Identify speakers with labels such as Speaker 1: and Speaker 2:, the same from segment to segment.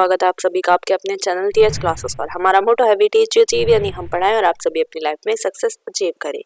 Speaker 1: स्वागत है आप सभी का आपके अपने चैनल टीएच क्लासेस पर। हमारा मोटो है वी टीच यू अचीव, यानी हम पढ़ाएं और आप सभी अपनी लाइफ में सक्सेस अचीव करें।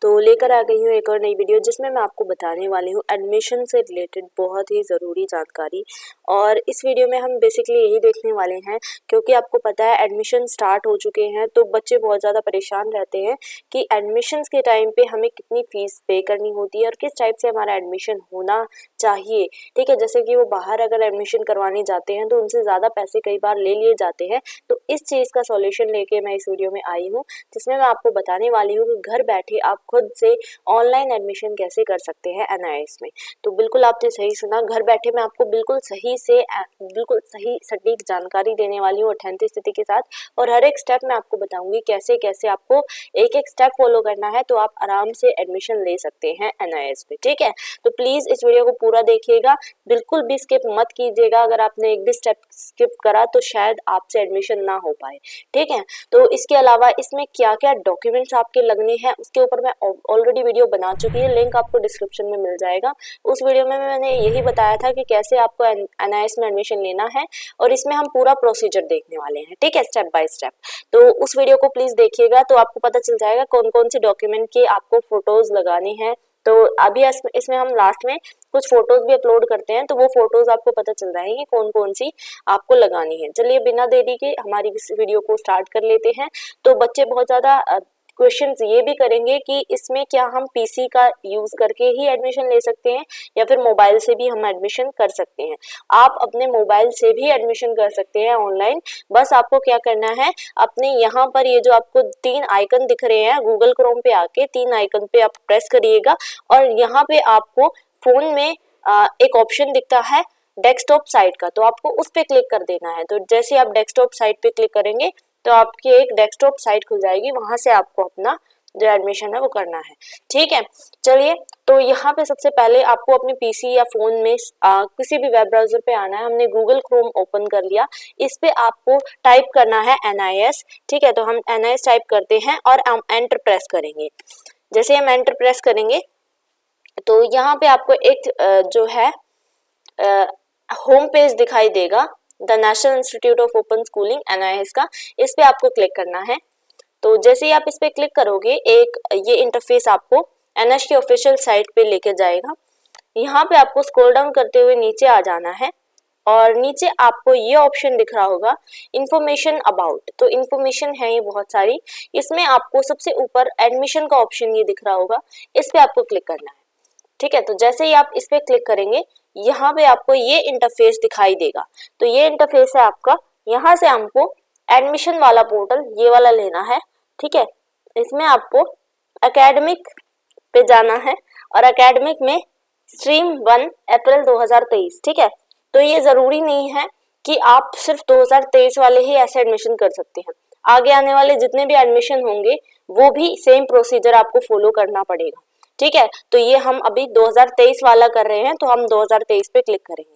Speaker 1: तो लेकर आ गई हूँ एक और नई वीडियो जिसमें मैं आपको बताने वाली हूँ एडमिशन से रिलेटेड बहुत ही ज़रूरी जानकारी। और इस वीडियो में हम बेसिकली यही देखने वाले हैं, क्योंकि आपको पता है एडमिशन स्टार्ट हो चुके हैं तो बच्चे बहुत ज़्यादा परेशान रहते हैं कि एडमिशन्स के टाइम पे हमें कितनी फ़ीस पे करनी होती है और किस टाइप से हमारा एडमिशन होना चाहिए। ठीक है, जैसे कि वो बाहर अगर एडमिशन करवाने जाते हैं तो उनसे ज़्यादा पैसे कई बार ले लिए जाते हैं। तो इस चीज़ का सॉल्यूशन लेके मैं इस वीडियो में आई हूँ, जिसमें मैं आपको बताने वाली हूँ कि घर बैठे आप खुद से ऑनलाइन एडमिशन कैसे कर सकते हैं एनआईएस में। तो बिल्कुल आपने सही सुना, घर बैठे मैं आपको बिल्कुल सही सटीक जानकारी देने वाली हूँ ऑथेंटिसिटी के साथ, और हर एक स्टेप मैं आपको बताऊंगी कैसे कैसे आपको एक एक स्टेप फॉलो करना है तो आप आराम से एडमिशन ले सकते हैं एनआईएस में। ठीक है, तो प्लीज़ इस वीडियो को पूरा देखिएगा, बिल्कुल भी स्किप मत कीजिएगा। अगर आपने एक भी स्टेप स्किप करा तो शायद आपसे एडमिशन ना हो पाए। ठीक है, तो इसके अलावा इसमें क्या क्या डॉक्यूमेंट्स आपके लगने हैं उसके ऊपर मैं ऑलरेडी वीडियो बना चुकी है, लिंक आपको डिस्क्रिप्शन में मिल जाएगा। उस वीडियो में मैंने यही बताया था कि कैसे आपको एनआईएस में एडमिशन लेना है, और इसमें हम पूरा प्रोसीजर देखने वाले हैं। ठीक है, स्टेप बाय स्टेप। तो उस वीडियो को प्लीज देखिएगा तो आपको पता चल जाएगा कौन कौन से डॉक्यूमेंट के आपको फोटोज लगाने हैं। तो अभी इसमें हम लास्ट में कुछ फोटोज भी अपलोड करते हैं, तो वो फोटोज आपको पता चल जाएंगे कौन कौन सी आपको लगानी है। चलिए बिना देरी के हमारी इस वीडियो को स्टार्ट कर लेते हैं। तो बच्चे बहुत ज्यादा क्वेश्चंस ये भी करेंगे कि इसमें क्या हम पीसी का यूज करके ही एडमिशन ले सकते हैं या फिर मोबाइल से भी हम एडमिशन कर सकते हैं। आप अपने मोबाइल से भी एडमिशन कर सकते हैं ऑनलाइन। बस आपको क्या करना है, अपने यहाँ पर ये जो आपको 3 आइकन दिख रहे हैं, गूगल क्रोम पे आके 3 आइकन पे आप प्रेस करिएगा, और यहाँ पे आपको फोन में एक ऑप्शन दिखता है डेस्कटॉप साइट का, तो आपको उस पे क्लिक कर देना है। तो जैसे आप डेस्कटॉप साइट पे क्लिक करेंगे तो आपकी एक डेस्कटॉप साइट खुल जाएगी, वहां से आपको अपना जो एडमिशन है वो करना है। ठीक है, चलिए तो यहाँ पे सबसे पहले आपको अपने पीसी या फोन में किसी भी वेब ब्राउजर पे आना है। हमने गूगल क्रोम ओपन कर लिया, इस पे आपको टाइप करना है एनआईएस। ठीक है, तो हम एनआईएस टाइप करते हैं और हम एंटर प्रेस करेंगे। जैसे हम एंटर प्रेस करेंगे तो यहाँ पे आपको एक जो है होम पेज दिखाई देगा, the national institute of open schooling NIS का। इस पे आपको क्लिक करना है। तो जैसे ही आप इस पे क्लिक करोगे एक ये इंटरफेस आपको एनएच की ऑफिशियल साइट पे लेके जाएगा। यहाँ पे आपको स्क्रॉल डाउन करते हुए नीचे आ जाना है, और नीचे आपको ये ऑप्शन दिख रहा होगा इन्फॉर्मेशन अबाउट। तो इन्फॉर्मेशन है ये बहुत सारी, इसमें आपको सबसे ऊपर एडमिशन का ऑप्शन ये दिख रहा होगा, इस पे आपको क्लिक करना है। ठीक है, तो जैसे ही आप इस पे क्लिक करेंगे यहाँ पे आपको ये इंटरफेस दिखाई देगा। तो ये इंटरफेस है आपका, यहाँ से हमको एडमिशन वाला पोर्टल ये वाला लेना है। ठीक है, इसमें आपको एकेडमिक पे जाना है, और एकेडमिक में स्ट्रीम 1 अप्रैल 2023। ठीक है, तो ये जरूरी नहीं है कि आप सिर्फ 2023 वाले ही ऐसे एडमिशन कर सकते हैं। आगे आने वाले जितने भी एडमिशन होंगे वो भी सेम प्रोसीजर आपको फॉलो करना पड़ेगा। ठीक है, तो ये हम अभी 2023 वाला कर रहे हैं, तो हम 2023 पे क्लिक करेंगे।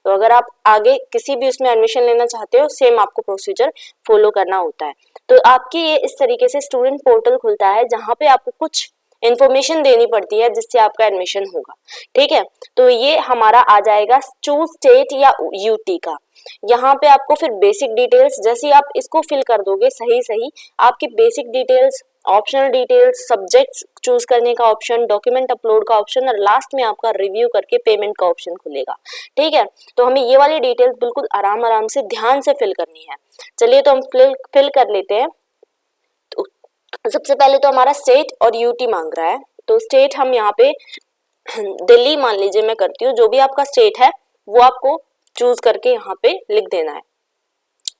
Speaker 1: तो अगर आप आगे किसी भी उसमें एडमिशन लेना चाहते हो, सेम आपको प्रोसीजर फॉलो करना होता है। तो आपकी ये इस तरीके से स्टूडेंट पोर्टल खुलता है, जहाँ पे आपको कुछ इन्फॉर्मेशन देनी पड़ती है जिससे आपका एडमिशन होगा। ठीक है, तो ये हमारा आ जाएगा चूज स्टेट या यूटी का। यहाँ पे आपको फिर बेसिक डिटेल्स, जैसे आप इसको फिल कर दोगे सही सही, आपकी basic details, optional details, subjects choose करने का ऑप्शन, डॉक्यूमेंट अपलोड का ऑप्शन, और लास्ट में आपका रिव्यू करके पेमेंट का ऑप्शन खुलेगा। ठीक है, तो हमें ये वाली डिटेल्स बिल्कुल आराम से ध्यान से फिल करनी है। चलिए तो हम फिल कर लेते हैं। तो सबसे पहले तो हमारा स्टेट और यूटी मांग रहा है, तो स्टेट हम यहाँ पे दिल्ली मान लीजिए मैं करती हूँ, जो भी आपका स्टेट है वो आपको चूज करके यहाँ पे लिख देना है।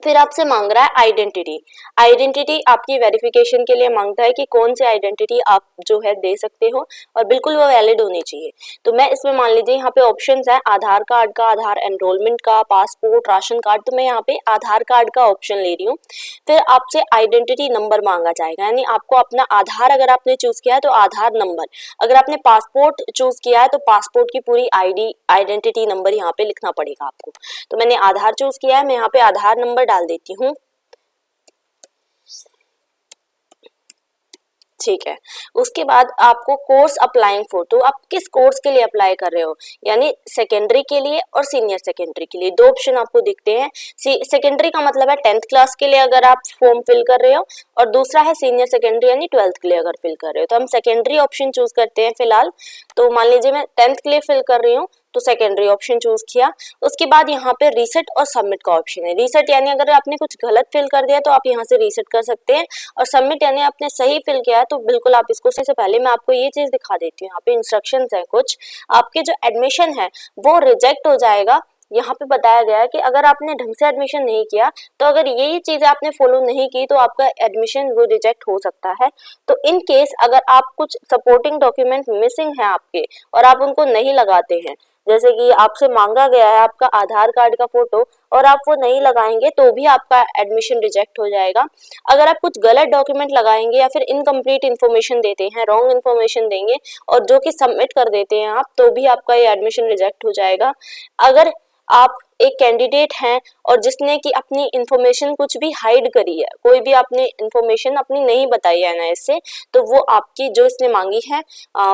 Speaker 1: फिर आपसे मांग रहा है आइडेंटिटी। आइडेंटिटी आपकी वेरिफिकेशन के लिए मांगता है कि कौन सी आइडेंटिटी आप जो है दे सकते हो, और बिल्कुल वो वैलिड होनी चाहिए। तो मैं इसमें मान लीजिए यहाँ पे ऑप्शंस है आधार कार्ड का, आधार एनरोलमेंट का, पासपोर्ट, राशन कार्ड, तो मैं यहाँ पे आधार कार्ड का ऑप्शन ले रही हूँ। फिर आपसे आइडेंटिटी नंबर मांगा जाएगा, यानी आपको अपना आधार अगर आपने चूज किया है तो आधार नंबर, अगर आपने पासपोर्ट चूज किया है तो पासपोर्ट की पूरी आइडेंटिटी नंबर यहाँ पे लिखना पड़ेगा आपको। तो मैंने आधार चूज किया है, मैं यहाँ पे आधार नंबर डाल देती हूँ। ठीक है। उसके बाद आपको कोर्स अप्लाइंग फॉर, तो आप किस कोर्स के लिए अप्लाई कर रहे हो, यानी सेकेंडरी के लिए और सीनियर सेकेंडरी के लिए दो ऑप्शन आपको दिखते हैं। सेकेंडरी का मतलब है 10th क्लास के लिए अगर आप फॉर्म फिल कर रहे हो, और दूसरा है सीनियर सेकेंडरी यानी 12th के लिए अगर फिल कर रहे हो। तो हम सेकेंडरी ऑप्शन चूज करते हैं फिलहाल। तो मान लीजिए मैं 10th के लिए फिल कर रही हूँ, तो सेकेंडरी ऑप्शन चूज किया। उसके बाद यहाँ पे रीसेट और सबमिट का ऑप्शन है। रीसेट यानी अगर आपने कुछ गलत फिल कर दिया तो आप यहाँ से रीसेट कर सकते हैं, और सबमिट यानी आपने सही फिल किया है तो बिल्कुल आप इसको। से पहले मैं आपको ये चीज दिखा देती हूँ, यहाँ पे इंस्ट्रक्शंस है कुछ। आपके जो एडमिशन है वो रिजेक्ट हो जाएगा। यहाँ पे बताया गया है कि अगर आपने ढंग से एडमिशन नहीं किया, तो अगर ये चीजें आपने फॉलो नहीं की तो आपका एडमिशन वो रिजेक्ट हो सकता है। तो इन केस अगर आप कुछ सपोर्टिंग डॉक्यूमेंट मिसिंग है आपके और आप उनको नहीं लगाते हैं, जैसे कि आपसे मांगा गया है आपका आधार कार्ड का फोटो और आप वो नहीं लगाएंगे, तो भी आपका एडमिशन रिजेक्ट हो जाएगा। अगर आप कुछ गलत डॉक्यूमेंट लगाएंगे या फिर इनकम्प्लीट इन्फॉर्मेशन देते हैं, रॉन्ग इन्फॉर्मेशन देंगे और जो कि सबमिट कर देते हैं आप, तो भी आपका ये एडमिशन रिजेक्ट हो जाएगा। अगर आप एक कैंडिडेट हैं और जिसने कि अपनी इंफॉर्मेशन कुछ भी हाइड करी है, कोई भी आपने इंफॉर्मेशन अपनी नहीं बताई है एनआईएस से, तो वो आपकी जो इसने मांगी है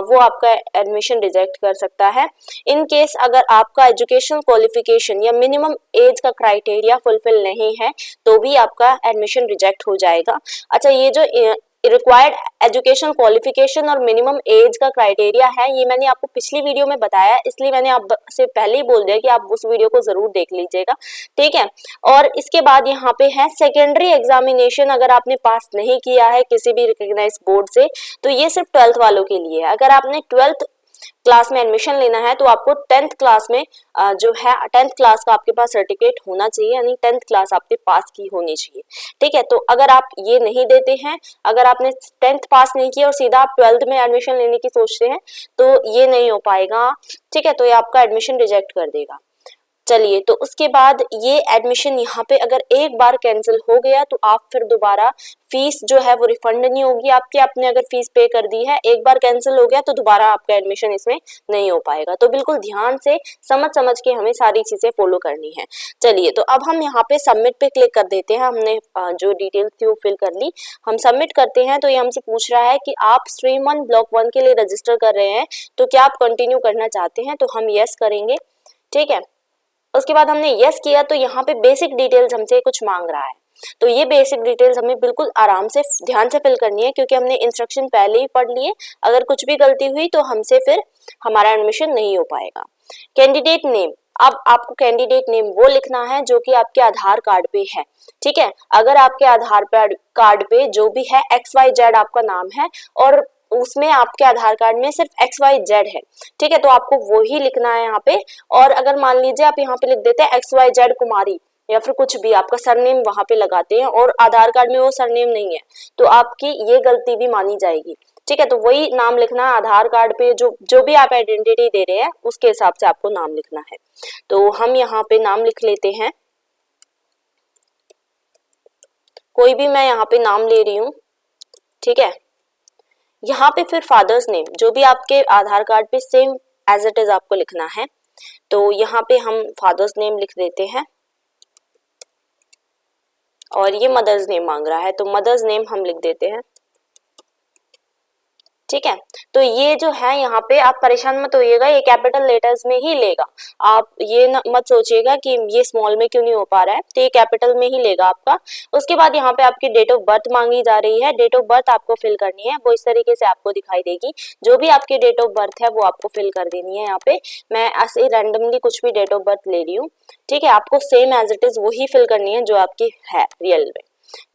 Speaker 1: वो आपका एडमिशन रिजेक्ट कर सकता है। इन केस अगर आपका एजुकेशनल क्वालिफिकेशन या मिनिमम एज का क्राइटेरिया फुलफिल नहीं है, तो भी आपका एडमिशन रिजेक्ट हो जाएगा। अच्छा, ये जो रिक्वायर्ड एजुकेशन क्वालिफिकेशन और मिनिमम एज का क्राइटेरिया है, ये मैंने आपको पिछली वीडियो में बताया, इसलिए मैंने आपसे पहले ही बोल दिया कि आप उस वीडियो को जरूर देख लीजिएगा, ठीक है। और इसके बाद यहाँ पे है सेकेंडरी एग्जामिनेशन। अगर आपने पास नहीं किया है किसी भी रिकॉग्नाइज्ड बोर्ड से, तो ये सिर्फ 12th वालों के लिए है। अगर आपने 12th क्लास में एडमिशन लेना है तो आपको 10th क्लास में जो है 10th क्लास का आपके पास सर्टिफिकेट होना चाहिए, यानी 10th क्लास आपने पास की होनी चाहिए, ठीक है। तो अगर आप ये नहीं देते हैं, अगर आपने 10th पास नहीं किया और सीधा आप 12th में एडमिशन लेने की सोचते हैं, तो ये नहीं हो पाएगा, ठीक है। तो ये आपका एडमिशन रिजेक्ट कर देगा। चलिए, तो उसके बाद ये एडमिशन यहाँ पे अगर एक बार कैंसिल हो गया तो आप फिर दोबारा फीस जो है वो रिफंड नहीं होगी आपकी। आपने अगर फीस पे कर दी है, एक बार कैंसिल हो गया तो दोबारा आपका एडमिशन इसमें नहीं हो पाएगा। तो बिल्कुल ध्यान से समझ समझ के हमें सारी चीजें फॉलो करनी है। चलिए, तो अब हम यहाँ पे सबमिट पे क्लिक कर देते हैं। हमने जो डिटेल्स थी वो फिल कर ली, हम सबमिट करते हैं। तो ये हमसे पूछ रहा है कि आप स्ट्रीम 1 ब्लॉक 1 के लिए रजिस्टर कर रहे हैं, तो क्या आप कंटिन्यू करना चाहते हैं, तो हम यस करेंगे, ठीक है। उसके बाद हमने यस किया तो यहाँ पे बेसिक डिटेल्स हमसे कुछ मांग रहा है। तो ये बेसिक डिटेल्स हमें बिल्कुल आराम से ध्यान से फिल करनी है, क्योंकि हमने इंस्ट्रक्शन पहले ही पढ़ लिए। अगर कुछ भी गलती हुई तो हमसे फिर हमारा एडमिशन नहीं हो पाएगा। कैंडिडेट नेम, अब आपको कैंडिडेट नेम वो लिखना है जो कि आपके आधार कार्ड पे है, ठीक है। अगर आपके आधार कार्ड पे जो भी है XYZ आपका नाम है और उसमें आपके आधार कार्ड में सिर्फ XYZ है, ठीक है, तो आपको वो ही लिखना है यहाँ पे। और अगर मान लीजिए आप यहाँ पे लिख देते हैं XYZ कुमारी या फिर कुछ भी आपका सरनेम वहां पे लगाते हैं और आधार कार्ड में वो सरनेम नहीं है, तो आपकी ये गलती भी मानी जाएगी, ठीक है। तो वही नाम लिखना है आधार कार्ड पे, जो भी आप आइडेंटिटी दे रहे हैं उसके हिसाब से आपको नाम लिखना है। तो हम यहाँ पे नाम लिख लेते हैं, कोई भी मैं यहाँ पे नाम ले रही हूँ, ठीक है। यहाँ पे फिर फादर्स नेम जो भी आपके आधार कार्ड पे सेम एज इट इज आपको लिखना है। तो यहाँ पे हम फादर्स नेम लिख देते हैं, और ये मदर्स नेम मांग रहा है तो मदर्स नेम हम लिख देते हैं, ठीक है। तो ये जो है यहाँ पे आप परेशान मत होइएगा, ये कैपिटल लेटर्स में ही लेगा। आप ये मत सोचिएगा कि ये स्मॉल में क्यों नहीं हो पा रहा है, तो ये कैपिटल में ही लेगा आपका। उसके बाद यहाँ पे आपकी डेट ऑफ बर्थ मांगी जा रही है। डेट ऑफ बर्थ आपको फिल करनी है, वो इस तरीके से आपको दिखाई देगी। जो भी आपकी डेट ऑफ बर्थ है वो आपको फिल कर देनी है। यहाँ पे मैं ऐसे रैंडमली कुछ भी डेट ऑफ बर्थ ले रही हूँ, ठीक है। आपको सेम एज इट इज वही फिल करनी है जो आपकी है रियल में,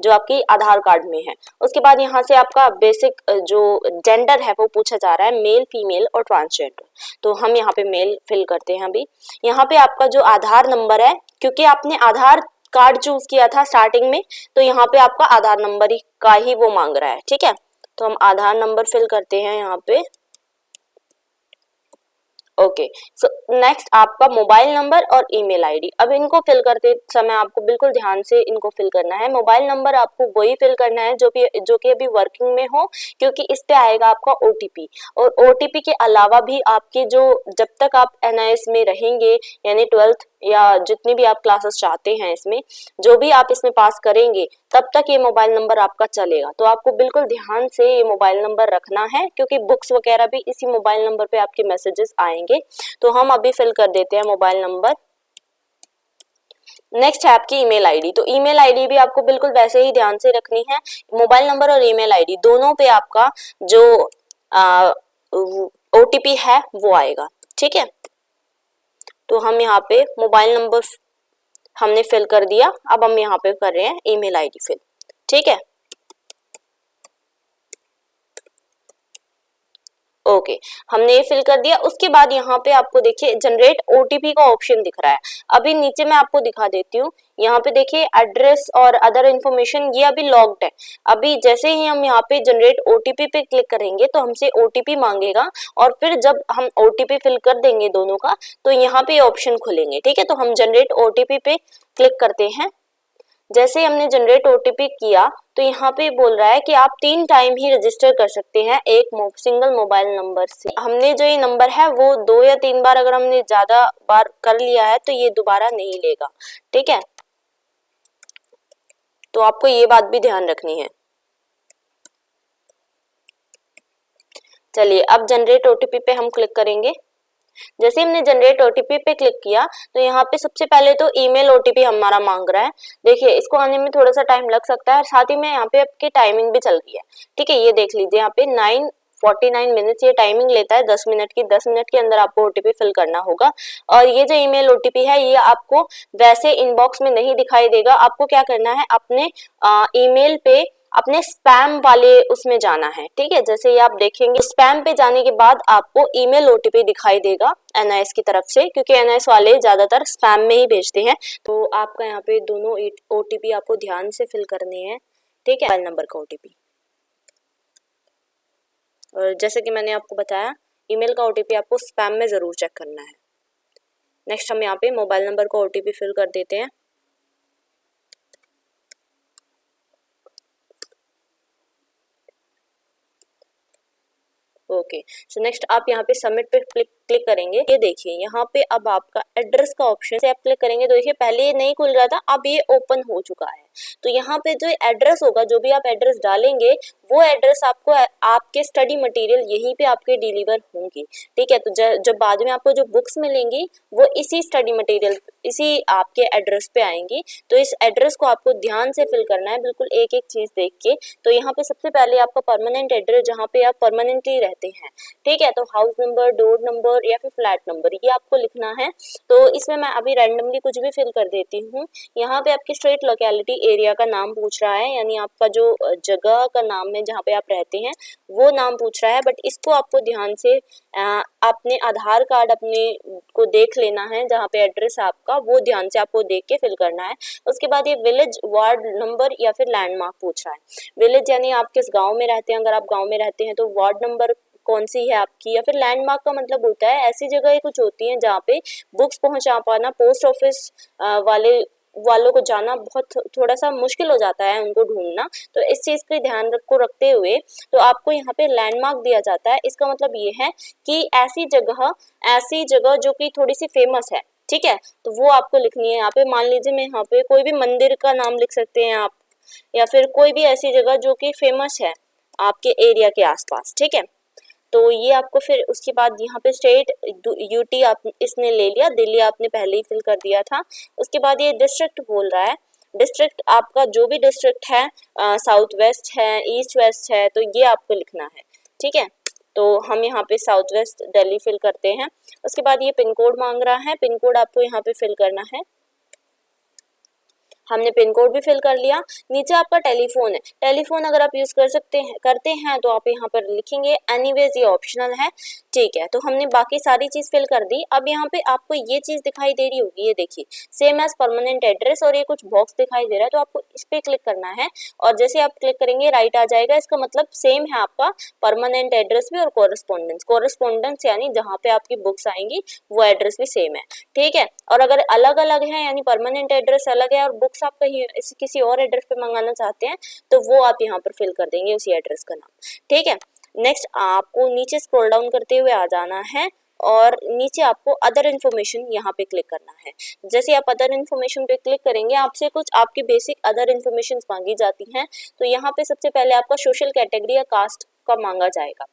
Speaker 1: जो आपकी आधार कार्ड में है। उसके बाद यहाँ से आपका बेसिक जो जेंडर है वो पूछा जा रहा है, मेल, फीमेल और ट्रांसजेंडर। तो हम यहाँ पे मेल फिल करते हैं। अभी यहाँ पे आपका जो आधार नंबर है, क्योंकि आपने आधार कार्ड चूज किया था स्टार्टिंग में, तो यहाँ पे आपका आधार नंबर का ही वो मांग रहा है, ठीक है। तो हम आधार नंबर फिल करते हैं यहाँ पे, ओके। सो नेक्स्ट आपका मोबाइल नंबर और ईमेल आईडी। अब इनको फिल करते समय आपको बिल्कुल ध्यान से इनको फिल करना है। मोबाइल नंबर आपको वही फिल करना है जो कि अभी वर्किंग में हो, क्योंकि इस पे आएगा आपका ओटीपी। और ओटीपी के अलावा भी आपकी जो जब तक आप एनआईएस में रहेंगे, यानी 12th या जितनी भी आप क्लासेस चाहते हैं, इसमें जो भी आप इसमें पास करेंगे तब तक ये मोबाइल नंबर आपका चलेगा। तो आपको बिल्कुल ध्यान से ये मोबाइल नंबर रखना है, क्योंकि बुक्स वगैरह भी इसी मोबाइल नंबर पे आपके मैसेजेस आएंगे। तो हम अभी फिल कर देते हैं मोबाइल नंबर। नेक्स्ट है आपकी ईमेल आईडी। तो ईमेल आईडी भी आपको बिल्कुल वैसे ही ध्यान से रखनी है। मोबाइल नंबर और ईमेल आईडी दोनों पे आपका जो ओटीपी है वो आएगा, ठीक है। तो हम यहाँ पे मोबाइल नंबर हमने फिल कर दिया, अब हम यहाँ पे कर रहे हैं ईमेल आईडी फिल, ठीक है। ओके, हमने ये फिल कर दिया। उसके बाद यहाँ पे आपको देखिए जनरेट ओटीपी का ऑप्शन दिख रहा है। अभी नीचे मैं आपको दिखा देती हूँ। यहाँ पे देखिए एड्रेस और अदर इन्फॉर्मेशन ये अभी लॉक्ड है। अभी जैसे ही हम यहाँ पे जनरेट ओटीपी पे क्लिक करेंगे तो हमसे ओटीपी मांगेगा, और फिर जब हम ओटीपी फिल कर देंगे दोनों का तो यहाँ पे ऑप्शन खुलेंगे, ठीक है। तो हम जनरेट ओटीपी पे क्लिक करते हैं। जैसे हमने जनरेट ओटीपी किया तो यहाँ पे बोल रहा है कि आप 3 टाइम ही रजिस्टर कर सकते हैं एक सिंगल मोबाइल नंबर से। हमने जो ये नंबर है वो 2 या 3 बार अगर हमने ज्यादा बार कर लिया है तो ये दोबारा नहीं लेगा, ठीक है। तो आपको ये बात भी ध्यान रखनी है। चलिए अब जनरेट ओटीपी पे हम क्लिक करेंगे। जैसे हमने जनरेट ओटीपी पे क्लिक किया तो यहाँ पे सबसे पहले तो ईमेल ओटीपी हमारा मांग रहा है। देखिए इसको आने में थोड़ा सा टाइम लग सकता है, और साथ ही में यहाँ पे आपकी टाइमिंग भी चल रही है, ठीक है। ये देख लीजिए यहाँ पे 9:49 मिनट्स ये टाइमिंग लेता है, 10 मिनट की। 10 मिनट के अंदर आपको ओटीपी फिल करना होगा। और ये जो ईमेल ओटीपी है ये आपको वैसे इनबॉक्स में नहीं दिखाई देगा। आपको क्या करना है, अपने ईमेल पे अपने स्पैम वाले उसमें जाना है, ठीक है। जैसे ये आप देखेंगे स्पैम पे जाने के बाद आपको ईमेल ओटीपी दिखाई देगा एनआईएस की तरफ से, क्योंकि एनआईएस वाले ज्यादातर स्पैम में ही भेजते हैं। तो आपका यहाँ पे दोनों ओटीपी आपको ध्यान से फिल करने हैं, ठीक है। मोबाइल नंबर का ओटीपी, और जैसे कि मैंने आपको बताया ईमेल का ओटीपी आपको स्पैम में जरूर चेक करना है। नेक्स्ट हम यहाँ पे मोबाइल नंबर का ओटीपी फिल कर देते हैं। ओके, सो नेक्स्ट आप यहाँ पे सबमिट पे क्लिक करेंगे। ये देखिए यहाँ पे अब आपका एड्रेस का ऑप्शन से आप क्लिक करेंगे तो देखिए पहले ये नहीं खुल रहा था, अब ये ओपन हो चुका है। तो यहाँ पे जो एड्रेस होगा, जो भी आप एड्रेस डालेंगे वो एड्रेस आपको आपके स्टडी मटेरियल यहीं पे आपके डिलीवर होंगे, ठीक है। तो जब बाद में आपको जो बुक्स मिलेंगी वो इसी स्टडी मटेरियल इसी आपके एड्रेस पे आएंगी। तो इस एड्रेस को आपको ध्यान से फिल करना है, बिल्कुल एक एक चीज देख के। तो यहाँ पे सबसे पहले आपका परमानेंट एड्रेस जहाँ पे आप परमानेंटली रहते हैं, ठीक है। तो हाउस नंबर, डोर नंबर या फिर फ्लैट नंबर ये आपको लिखना है। तो इसमें मैं अभी रैंडमली कुछ भी फिल कर देती हूँ। यहाँ पे आपकी स्ट्रेट लोकेलिटी एरिया का नाम पूछ रहा है, यानी आपका जो जगह का नाम है जहाँ पे आप रहते हैं वो नाम पूछ रहा है। बट इसको आपको ध्यान से अपने आधार कार्ड अपने को देख लेना है, जहाँ पे एड्रेस आपका वो ध्यान से आपको देख के फिल करना है। उसके बाद ये विलेज, वार्ड नंबर या फिर लैंडमार्क पूछ रहा है। विलेज यानी आप किस गाँव में रहते हैं, अगर आप गाँव में रहते हैं तो वार्ड नंबर कौन सी है आपकी, या फिर लैंडमार्क का मतलब होता है ऐसी जगह कुछ होती हैं जहाँ पे बुक्स पहुंचा पाना पोस्ट ऑफिस वालों को जाना बहुत थोड़ा सा मुश्किल हो जाता है, उनको ढूंढना। तो इस चीज के ध्यान को रखते हुए तो आपको यहाँ पे लैंडमार्क दिया जाता है। इसका मतलब ये है कि ऐसी जगह जो कि थोड़ी सी फेमस है, ठीक है। तो वो आपको लिखनी है यहाँ पे। मान लीजिए मैं यहाँ पे कोई भी मंदिर का नाम लिख सकते हैं आप, या फिर कोई भी ऐसी जगह जो कि फेमस है आपके एरिया के आसपास, ठीक है। तो ये आपको फिर उसके बाद यहाँ पे स्टेट यूटी आप इसने ले लिया, दिल्ली आपने पहले ही फिल कर दिया था। उसके बाद ये डिस्ट्रिक्ट बोल रहा है। डिस्ट्रिक्ट आपका जो भी डिस्ट्रिक्ट है, साउथ वेस्ट है, ईस्ट वेस्ट है, तो ये आपको लिखना है, ठीक है। तो हम यहाँ पे साउथ वेस्ट दिल्ली फिल करते हैं। उसके बाद ये पिन कोड मांग रहा है, पिन कोड आपको यहाँ पे फिल करना है। हमने पिन कोड भी फिल कर लिया। नीचे आपका टेलीफोन है, टेलीफोन अगर आप यूज करते हैं तो आप यहाँ पर लिखेंगे। एनीवेज ये ऑप्शनल है, ठीक है। तो हमने बाकी सारी चीज फिल कर दी। अब यहाँ पे आपको ये चीज दिखाई दे रही होगी, ये देखिए सेम एज परमानेंट एड्रेस, और ये कुछ बॉक्स दिखाई दे रहा है, तो आपको इस पे क्लिक करना है। और जैसे आप क्लिक करेंगे राइट आ जाएगा। इसका मतलब सेम है आपका परमानेंट एड्रेस भी और कोरेस्पोंडेंस यानी जहाँ पे आपकी बुक्स आएंगी वो एड्रेस भी सेम है, ठीक है। और अगर अलग अलग है यानी परमानेंट एड्रेस अलग है और बुक्स आप कहीं किसी और एड्रेस पे मंगाना चाहते हैं तो वो आप यहाँ पर फिल कर देंगे उसी एड्रेस का नाम, ठीक है। नेक्स्ट आपको नीचे स्क्रॉल डाउन करते हुए आ जाना है। और नीचे आपको अदर इन्फॉर्मेशन यहाँ पे क्लिक करना है। जैसे आप अदर इन्फॉर्मेशन पे क्लिक करेंगे आपसे कुछ आपकी बेसिक अदर इन्फॉर्मेशन मांगी जाती हैं। तो यहाँ पे सबसे पहले आपका सोशल कैटेगरी या कास्ट का मांगा जाएगा।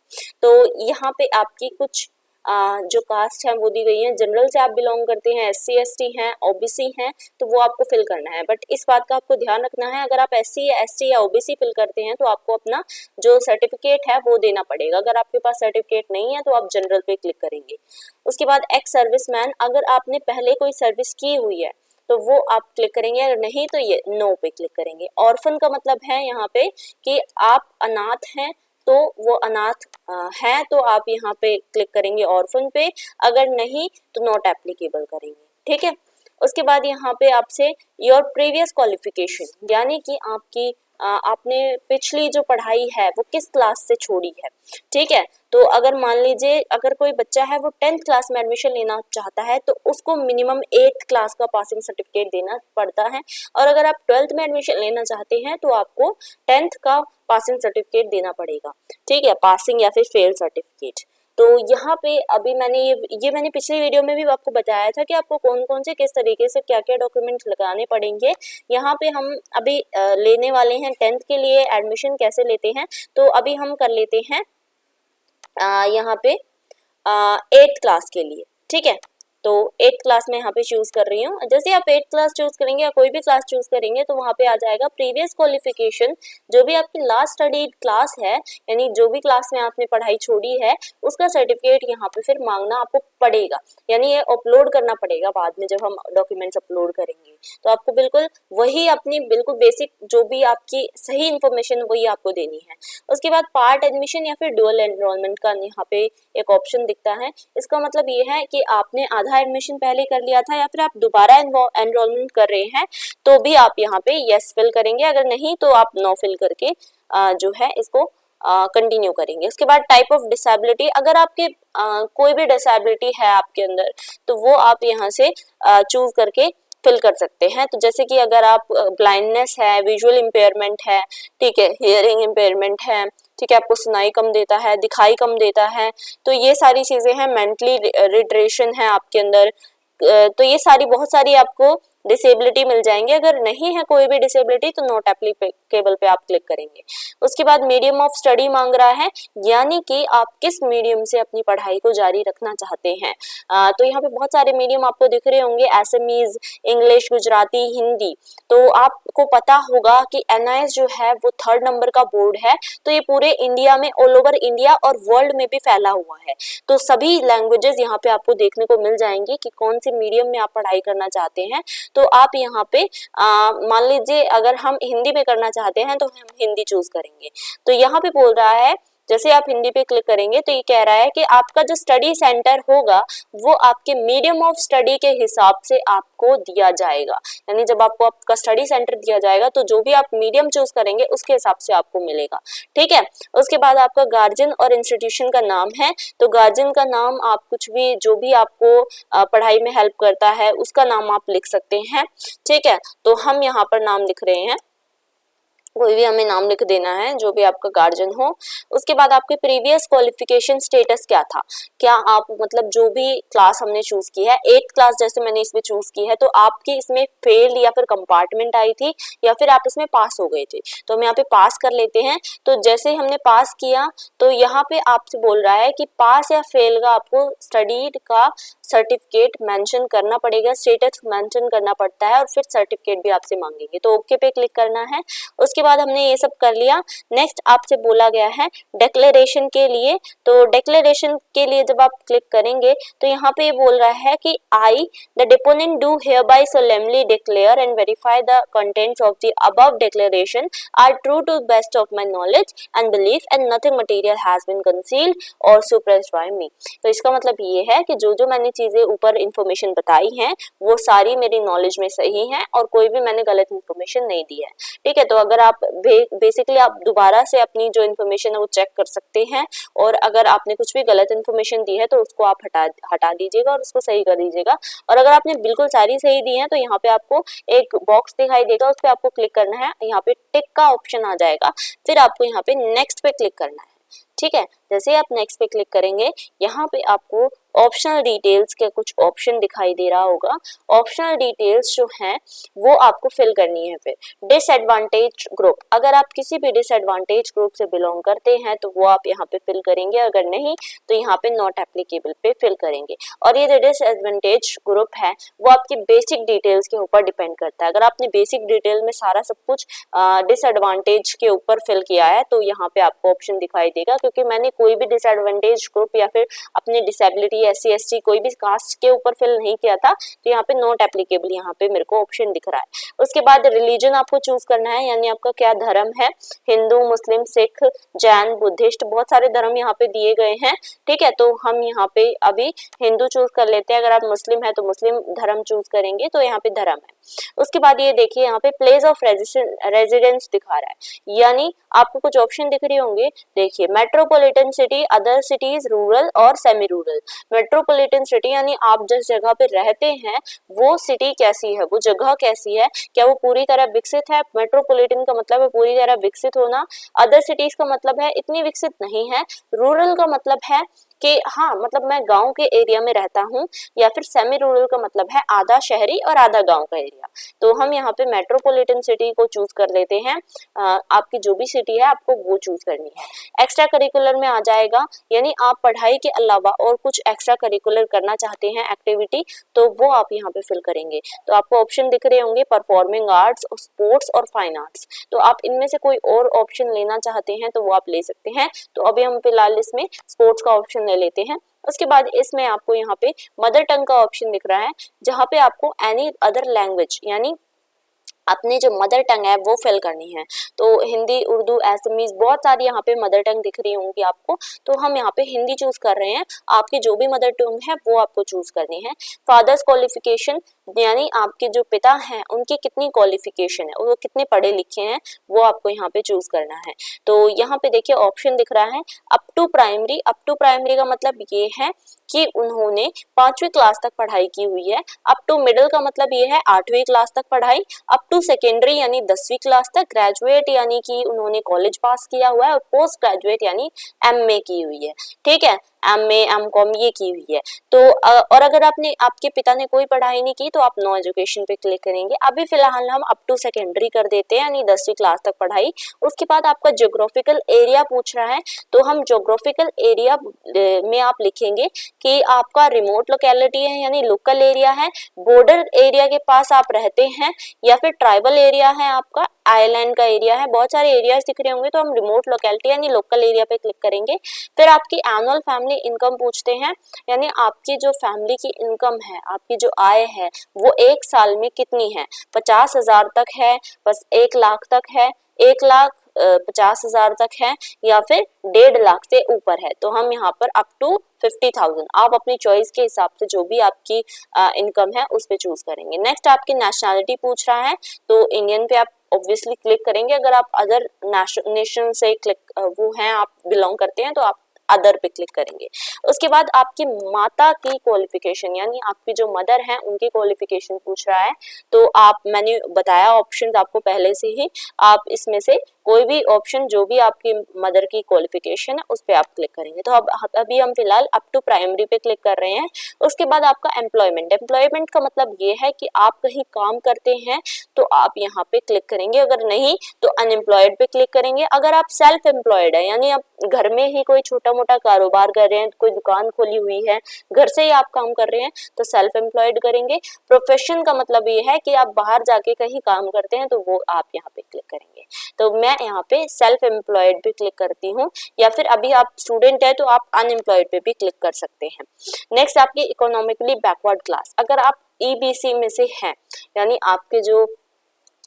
Speaker 1: तो यहाँ पे आपकी कुछ जो कास्ट है वो दी गई है। जनरल से आप बिलोंग करते हैं, SC ST हैं, OBC हैं, तो वो आपको फिल करना है। बट इस बात का आपको ध्यान रखना है, अगर आप SC या ST या OBC फिल करते हैं तो आपको अपना जो सर्टिफिकेट है वो देना पड़ेगा। अगर आपके पास सर्टिफिकेट नहीं है तो आप जनरल पे क्लिक करेंगे। उसके बाद एक्स सर्विसमैन, अगर आपने पहले कोई सर्विस की हुई है तो वो आप क्लिक करेंगे, अगर नहीं तो ये नो पे क्लिक करेंगे। ऑर्फन का मतलब है यहाँ पे कि आप अनाथ हैं, तो वो अनाथ है तो आप यहाँ पे क्लिक करेंगे ऑर्फन पे, अगर नहीं तो नॉट एप्लीकेबल करेंगे। ठीक है। उसके बाद यहाँ पे आपसे योर प्रीवियस क्वालिफिकेशन, यानी कि आपकी आपने पिछली जो पढ़ाई है वो किस क्लास से छोड़ी है। ठीक है। तो अगर मान लीजिए अगर कोई बच्चा है वो 10th क्लास में एडमिशन लेना चाहता है तो उसको मिनिमम 8th क्लास का पासिंग सर्टिफिकेट देना पड़ता है, और अगर आप 12th में एडमिशन लेना चाहते हैं तो आपको 10th का पासिंग सर्टिफिकेट देना पड़ेगा। ठीक है, पासिंग या फिर फेल सर्टिफिकेट। तो यहाँ पे अभी मैंने ये मैंने पिछली वीडियो में भी आपको बताया था कि आपको कौन कौन से किस तरीके से क्या क्या डॉक्यूमेंट लगाने पड़ेंगे। यहाँ पे हम अभी लेने वाले हैं 10th के लिए एडमिशन कैसे लेते हैं। तो अभी हम कर लेते हैं यहाँ पे 8th क्लास के लिए। ठीक है, तो 8th क्लास में यहाँ पे चूज कर रही हूँ। जैसे आप 8th क्लास चूज करेंगे या कोई भी क्लास चूज करेंगे तो वहाँ पे आ जाएगा प्रीवियस क्वालिफिकेशन, जो भी आपकी लास्ट स्टडीड क्लास है, यानी जो भी क्लास में आपने पढ़ाई छोड़ी है उसका सर्टिफिकेट यहाँ पे फिर मांगना आपको पड़ेगा, यानी ये अपलोड करना पड़ेगा बाद में जब हम डॉक्यूमेंट्स अपलोड करेंगे। तो आपको बिल्कुल वही अपनी बिल्कुल बेसिक जो भी आपकी सही इन्फॉर्मेशन वही आपको देनी है। उसके बाद पार्ट एडमिशन या फिर डुअल एनरोलमेंट का यहाँ पे एक ऑप्शन दिखता है। इसका मतलब ये है कि आपने आधा एडमिशन पहले कर लिया था या फिर आप दोबारा एनरोलमेंट कर रहे हैं तो भी आप यहाँ पे यस फिल करेंगे, अगर नहीं तो आप नो फिल करके जो है इसको कंटिन्यू करेंगे। उसके बाद टाइप ऑफ डिसेबिलिटी, अगर आपके कोई भी डिसेबिलिटी है आपके अंदर तो वो आप यहाँ से चूज करके फिल कर सकते हैं। तो जैसे कि अगर आप ब्लाइंडनेस है, विजुअल इम्पेयरमेंट है, ठीक है, हियरिंग इम्पेयरमेंट है, ठीक है, आपको सुनाई कम देता है, दिखाई कम देता है, तो ये सारी चीजें हैं। मेंटली रिट्रेशन है आपके अंदर, तो ये सारी बहुत सारी आपको डिसेबिलिटी मिल जाएंगे। अगर नहीं है कोई भी डिसेबिलिटी तो नॉट एप्लीकेबल पे आप क्लिक करेंगे। उसके बाद मीडियम ऑफ स्टडी मांग रहा है, यानी कि आप किस मीडियम से अपनी पढ़ाई को जारी रखना चाहते हैं। तो यहाँ पे बहुत सारे मीडियम आपको दिख रहे होंगे, एसएमईज, इंग्लिश, गुजराती, हिंदी। तो आपको पता होगा कि NIS जो है वो 3rd नंबर का बोर्ड है, तो ये पूरे इंडिया में, ऑल ओवर इंडिया और वर्ल्ड में भी फैला हुआ है। तो सभी लैंग्वेजेस यहाँ पे आपको देखने को मिल जाएंगी कि कौन से मीडियम में आप पढ़ाई करना चाहते हैं। तो आप यहाँ पे मान लीजिए अगर हम हिंदी में करना चाहते हैं तो हम हिंदी चूज करेंगे। तो यहाँ पे बोल रहा है, जैसे आप हिंदी पे क्लिक करेंगे तो ये कह रहा है कि आपका जो स्टडी सेंटर होगा वो आपके मीडियम ऑफ स्टडी के हिसाब से आपको दिया जाएगा, यानी जब आपको आपका स्टडी सेंटर दिया जाएगा तो जो भी आप मीडियम चूज करेंगे उसके हिसाब से आपको मिलेगा। ठीक है। उसके बाद आपका गार्जियन और इंस्टीट्यूशन का नाम है, तो गार्जियन का नाम आप कुछ भी जो भी आपको पढ़ाई में हेल्प करता है उसका नाम आप लिख सकते हैं। ठीक है, तो हम यहाँ पर नाम लिख रहे हैं, कोई भी हमें नाम लिख देना है जो भी आपका गार्जियन हो। उसके बाद आपके प्रीवियस क्वालिफिकेशन स्टेटस क्या था, क्या आप मतलब जो भी क्लास हमने चूज की है, 8th क्लास जैसे मैंने इसमें चूज की है, तो आपकी इसमें फेल या फिर कंपार्टमेंट आई थी या फिर आप इसमें पास हो गए थे। तो हम यहाँ पे पास कर लेते हैं। तो जैसे हमने पास किया तो यहाँ पे आपसे बोल रहा है कि पास या फेल का आपको स्टडीड का सर्टिफिकेट मेंशन करना पड़ेगा, स्टेटस मेंशन करना पड़ता है और फिर सर्टिफिकेट भी आपसे मांगेंगे, तो ओके पे क्लिक करना है। उसके बाद हमने ये सब कर लिया। नेक्स्ट आपसे बोला गया है डिक्लेरेशन के लिए, तो डिक्लेरेशन के लिए जब आप क्लिक करेंगे तो यहाँ पे ये बोल रहा है कि I the deponent do hereby solemnly declare and verify the contents of the above declaration are true to the best of my knowledge and belief and nothing material has been concealed or suppressed by me। तो इसका मतलब ये है कि जो जो मैंने चीजें ऊपर इंफॉर्मेशन बताई हैं वो सारी मेरी नॉलेज में सही है और कोई भी मैंने गलत इंफॉर्मेशन नहीं दी है। ठीक है, तो अगर आप बेसिकली आप दोबारा से अपनी जो इन्फॉर्मेशन है वो चेक कर सकते हैं, और अगर आपने कुछ भी गलत इन्फॉर्मेशन दी है तो उसको आप हटा दीजिएगा और उसको सही कर दीजिएगा। और अगर आपने बिल्कुल सारी सही दी है तो यहाँ पे आपको एक बॉक्स दिखाई देगा, उस पर आपको क्लिक करना है, यहाँ पे टिक का ऑप्शन आ जाएगा, फिर आपको यहाँ पे नेक्स्ट पे क्लिक करना है। ठीक है, जैसे ही आप नेक्स्ट पे क्लिक करेंगे, यहाँ पे आपको ऑप्शनल डिटेल्स के कुछ ऑप्शन दिखाई दे रहा होगा। ऑप्शनल डिटेल्स जो हैं वो आपको फिल करनी है। फिर डिसएडवांटेज ग्रुप, अगर आप किसी भी डिसएडवांटेज ग्रुप से बिलोंग करते हैं तो वो आप यहाँ पे फिल करेंगे, अगर नहीं तो यहाँ पे नॉट एप्लीकेबल पे फिल करेंगे। और ये जो डिसएडवांटेज ग्रुप है वो आपकी बेसिक डिटेल्स के ऊपर डिपेंड करता है। अगर आपने बेसिक डिटेल में सारा सब कुछ डिसएडवांटेज के ऊपर फिल किया है तो यहाँ पे आपको ऑप्शन दिखाई देगा, क्योंकि मैंने कोई भी डिसएडवांटेज ग्रुप या फिर अपनी डिसेबिलिटी SC ST कोई भी कास्ट के ऊपर फिल नहीं किया था, तो यहाँ पे नॉट एप्लीकेबल यहाँ पे मेरे को ऑप्शन दिख रहा है। उसके बाद रिलीजन आपको चूज करना है, यानी आपका क्या धर्म है, हिंदू, मुस्लिम, सिख, जैन, बुद्धिस्ट, बहुत सारे धर्म यहाँ पे दिए गए हैं। ठीक है, तो हम यहाँ पे अभी हिंदू चूज कर लेते हैं। अगर आप मुस्लिम है तो मुस्लिम धर्म चूज करेंगे, तो यहाँ पे धर्म है। उसके बाद ये देखिए यहाँ पे प्लेस ऑफ रेजिडेंस दिखा रहा है, यानी आपको कुछ ऑप्शन दिख रहे होंगे। देखिए metropolitan city, other cities, rural और सेमी रूरल। मेट्रोपॉलिटन सिटी यानी आप जिस जगह पे रहते हैं वो सिटी कैसी है, वो जगह कैसी है, क्या वो पूरी तरह विकसित है। मेट्रोपॉलिटन का मतलब है पूरी तरह विकसित होना। अदर सिटीज का मतलब है इतनी विकसित नहीं है। रूरल का मतलब है कि हाँ मतलब मैं गांव के एरिया में रहता हूँ, या फिर सेमी रूरल का मतलब है आधा शहरी और आधा गांव का एरिया। तो हम यहाँ पे मेट्रोपॉलिटन सिटी को चूज कर लेते हैं। आपकी जो भी सिटी है आपको वो चूज करनी है। एक्स्ट्रा करिकुलर में आ जाएगा, यानी आप पढ़ाई के अलावा और कुछ एक्स्ट्रा करिकुलर करना चाहते हैं एक्टिविटी, तो वो आप यहाँ पे फिल करेंगे। तो आपको ऑप्शन दिख रहे होंगे परफॉर्मिंग आर्ट्स, स्पोर्ट्स और फाइन आर्ट्स। तो आप इनमें से कोई और ऑप्शन लेना चाहते हैं तो वो आप ले सकते हैं। तो अभी हम फिलहाल इसमें स्पोर्ट्स का ऑप्शन ले लेते हैं। उसके बाद इसमें आपको यहाँ पे मदर टंग का ऑप्शन दिख रहा है, जहाँ पे आपको एनी अदर लैंग्वेज यानी अपनी जो मदर टंग है वो फिल करनी है। तो हिंदी, उर्दू, असमीज, बहुत सारी यहाँ पे मदर टंग दिख रही होंगी आपको। तो हम यहाँ पे हिंदी चूज कर रहे हैं। आपकी जो भी मदर टंग है वो आपको चूज करनी है। फादर्स क्वालिफिकेशन, यानी आपके जो पिता हैं उनकी कितनी क्वालिफिकेशन है, वो कितने पढ़े लिखे हैं, वो आपको यहाँ पे चूज करना है। तो यहाँ पे देखिए ऑप्शन दिख रहा है up to primary. Up to primary का मतलब ये है कि उन्होंने 5वीं क्लास तक पढ़ाई की हुई है। अप टू मिडिल का मतलब ये है 8वीं क्लास तक पढ़ाई। अप टू सेकेंडरी यानी 10वीं क्लास तक। ग्रेजुएट यानी कि उन्होंने कॉलेज पास किया हुआ है। और पोस्ट ग्रेजुएट यानी MA की हुई है। ठीक है, MA MCOM ये की हुई है। तो और अगर आपके पिता ने कोई पढ़ाई नहीं की तो आप नो एजुकेशन पे क्लिक करेंगे। अभी फिलहाल हम अप टू सेकेंडरी कर देते हैं, यानी 10वीं क्लास तक पढ़ाई। उसके बाद आपका ज्योग्राफिकल एरिया पूछ रहा है, तो हम ज्योग्राफिकल एरिया में आप लिखेंगे कि आपका रिमोट लोकेलिटी है यानी लोकल एरिया है, बॉर्डर एरिया के पास आप रहते हैं, या फिर ट्राइबल एरिया है, आपका आइलैंड का एरिया है। बहुत सारे एरियाज दिख रहे होंगे, तो हम रिमोट लोकेलिटी यानी लोकल एरिया पे क्लिक करेंगे। फिर आपकी एनुअल फैमिली इनकम पूछते हैं, यानी आपकी जो फैमिली की इनकम है, आपकी जो आय है वो एक साल में कितनी है। 50,000 तक है, बस 1 लाख तक है, 1,50,000 तक है, या फिर 1.5 लाख से ऊपर है। तो हम यहाँ पर अप टू 50,000 आप अपनी चॉइस के हिसाब से जो भी आपकी इनकम है उस पे चूज करेंगे। नेक्स्ट आपकी नेशनैलिटी पूछ रहा है, तो इंडियन पे आप ऑब्वियसली क्लिक करेंगे। अगर आप अदर नेशन से क्लिक वो हैं, आप बिलोंग करते हैं, तो आप अदर पे क्लिक करेंगे। उसके बाद आपकी माता की क्वालिफिकेशन, यानी आपकी जो मदर है उनकी क्वालिफिकेशन पूछ रहा है। तो मैंने बताया ऑप्शंस आपको पहले से ही, आप इसमें से कोई भी ऑप्शन जो भी आपकी मदर की क्वालिफिकेशन है उस पे आप क्लिक करेंगे। तो अभी हम फिलहाल अप टू प्राइमरी पे क्लिक कर रहे हैं। उसके बाद आपका एम्प्लॉयमेंट का मतलब ये है कि आप कहीं काम करते हैं तो आप यहाँ पे क्लिक करेंगे, अगर नहीं तो अनएम्प्लॉयड पे क्लिक करेंगे। अगर आप सेल्फ एम्प्लॉयड है, यानी आप घर में ही कोई छोटा मोटा कारोबार कर रहे हैं, कोई दुकान खोली हुई है, घर से ही आप काम कर रहे हैं, तो सेल्फ एम्प्लॉयड करेंगे। प्रोफेशन का मतलब ये है कि आप बाहर जाके कहीं काम करते हैं, तो वो आप यहाँ पे क्लिक करेंगे। तो मैं यहाँ पे सेल्फ एम्प्लॉयड पे क्लिक करती हूँ, या फिर अभी आप स्टूडेंट है तो आप अनएम्प्लॉयड पे भी क्लिक कर सकते हैं। नेक्स्ट आपकी इकोनॉमिकली बैकवर्ड क्लास, अगर आप EBC में से हैं, यानी आपके जो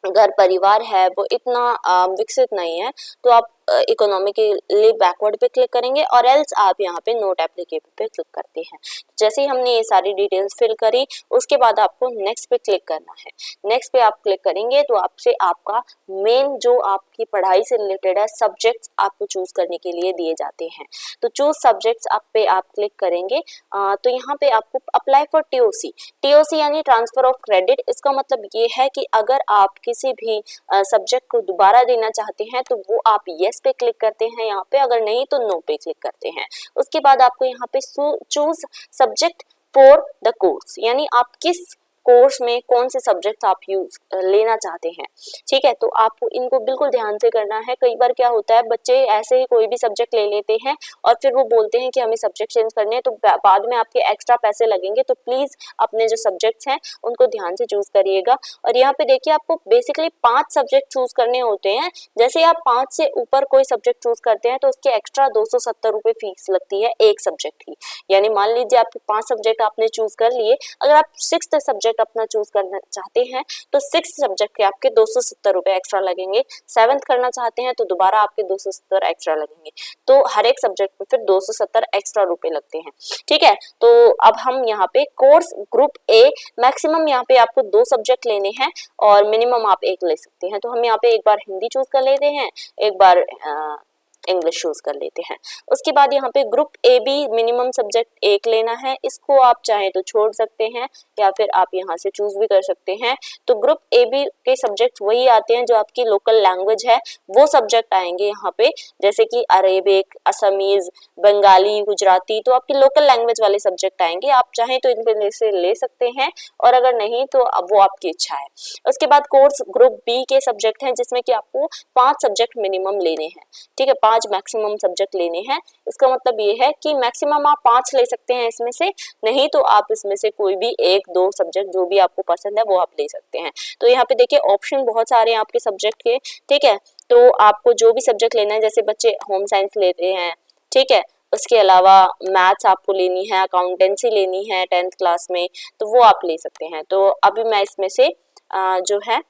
Speaker 1: घर परिवार है वो इतना विकसित नहीं है, तो आप इकोनॉमिकली बैकवर्ड पे क्लिक करेंगे, और एल्स आप यहाँ पे नोट एप्लीकेबल पे क्लिक करते हैं। जैसे ही हमने ये सारी डिटेल्स फिल करी, उसके बाद आपको नेक्स्ट पे क्लिक करना है। नेक्स्ट पे आप क्लिक करेंगे तो आपसे आपका मेन जो आपकी पढ़ाई से रिलेटेड है सब्जेक्ट्स आपको चूज करने के लिए दिए जाते हैं। तो चूज सब्जेक्ट्स पे आप क्लिक करेंगे। तो यहाँ पे आपको अप्लाई फॉर TOC यानी ट्रांसफर ऑफ क्रेडिट। इसका मतलब ये है कि अगर आप किसी भी सब्जेक्ट को दोबारा देना चाहते हैं तो वो आप यस यस पे क्लिक करते हैं यहाँ पे, अगर नहीं तो नो पे क्लिक करते हैं। उसके बाद आपको यहाँ पे choose subject for the course, यानी आप किस कोर्स में कौन से सब्जेक्ट आप यूज लेना चाहते हैं। ठीक है, तो आपको इनको बिल्कुल ध्यान से करना है। कई बार क्या होता है, बच्चे ऐसे ही कोई भी सब्जेक्ट ले लेते हैं और फिर वो बोलते हैं कि हमें सब्जेक्ट चेंज करने हैं, तो बाद में आपके एक्स्ट्रा पैसे लगेंगे। तो प्लीज अपने जो सब्जेक्ट्स हैं उनको ध्यान से चूज करिएगा। और यहाँ पे देखिए आपको बेसिकली 5 सब्जेक्ट चूज करने होते हैं। जैसे आप 5 से ऊपर कोई सब्जेक्ट चूज करते हैं तो उसके एक्स्ट्रा 270 रुपए फीस लगती है एक सब्जेक्ट की। यानी मान लीजिए आपके 5 सब्जेक्ट आपने चूज कर लिए, अगर आप 6th सब्जेक्ट अपना चूज करना चाहते हैं तो 6 सब्जेक्ट के आपके 270 रुपए एक्स्ट्रा लगेंगे। 7th करना चाहते हैं तो दोबारा आपके 270 एक्स्ट्रा लगेंगे। तो हर एक सब्जेक्ट पे फिर 270 एक्स्ट्रा रुपए लगते हैं। ठीक है, तो अब हम यहाँ पे कोर्स ग्रुप ए, मैक्सिमम यहाँ पे आपको 2 सब्जेक्ट लेने हैं और मिनिमम आप 1 ले सकते हैं। तो हम यहाँ पे एक बार हिंदी चूज कर लेते हैं, एक बार इंग्लिश चूज कर लेते हैं। उसके बाद यहाँ पे group A B, minimum subject 1 लेना है। इसको आप चाहे तो छोड़ सकते हैं या फिर आप यहाँ से चूज भी कर सकते हैं। तो ग्रुप ए बी के सब्जेक्ट वही आते हैं जो आपकी लोकल लैंग्वेज है, वो सब्जेक्ट आएंगे यहाँ पे, जैसे कि अरेबिक, असमीज, बंगाली, गुजराती, तो आपकी लोकल लैंग्वेज वाले सब्जेक्ट आएंगे। आप चाहे तो इनमें से ले सकते हैं और अगर नहीं तो अब वो आपकी इच्छा है। उसके बाद कोर्स ग्रुप बी के सब्जेक्ट हैं जिसमें कि आपको 5 सब्जेक्ट मिनिमम लेने हैं। ठीक है, 5 मैक्सिमम सब्जेक्ट लेने हैं। इसका मतलब ये है कि मैक्सिमम आप 5 ले सकते हैं इसमें से, नहीं तो आप इसमें से कोई भी 1-2 सब्जेक्ट जो भी आपको पसंद है वो आप ले सकते हैं। तो यहाँ पे देखिए ऑप्शन बहुत सारे हैं आपके सब्जेक्ट के। ठीक है, तो आपको जो भी सब्जेक्ट लेना है, जैसे बच्चे होम साइंस लेते हैं, ठीक है, उसके अलावा मैथ्स आपको लेनी है, अकाउंटेंसी लेनी है 10th क्लास में, तो वो आप ले सकते हैं। तो अभी मैं इसमें से जो है